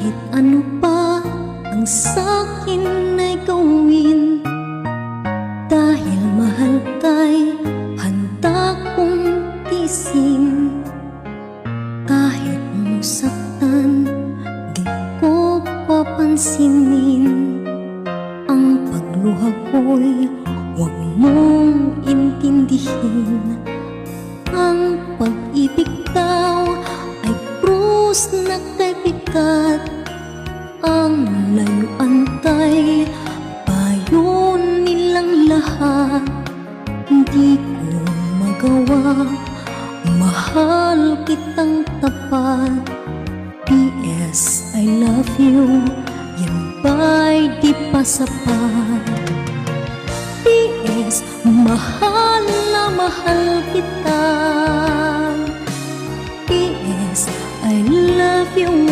Kahit ano pa ang sa'kin ay gawin, dahil mahal ka'y handa kong tiisin. Kahit masaktan, di ko papansinin. Ang pagluha ko'y huwag mong intindihin. Ang pag-ibig daw ay krus na kay bigat. Ang layuan kay payo nilang lahat. Hindi ko magawa, mahal kitang tapat. P.S. I love you, yan ba'y di pa sapat? P.S. mahal na mahal kita. P.S. I love you.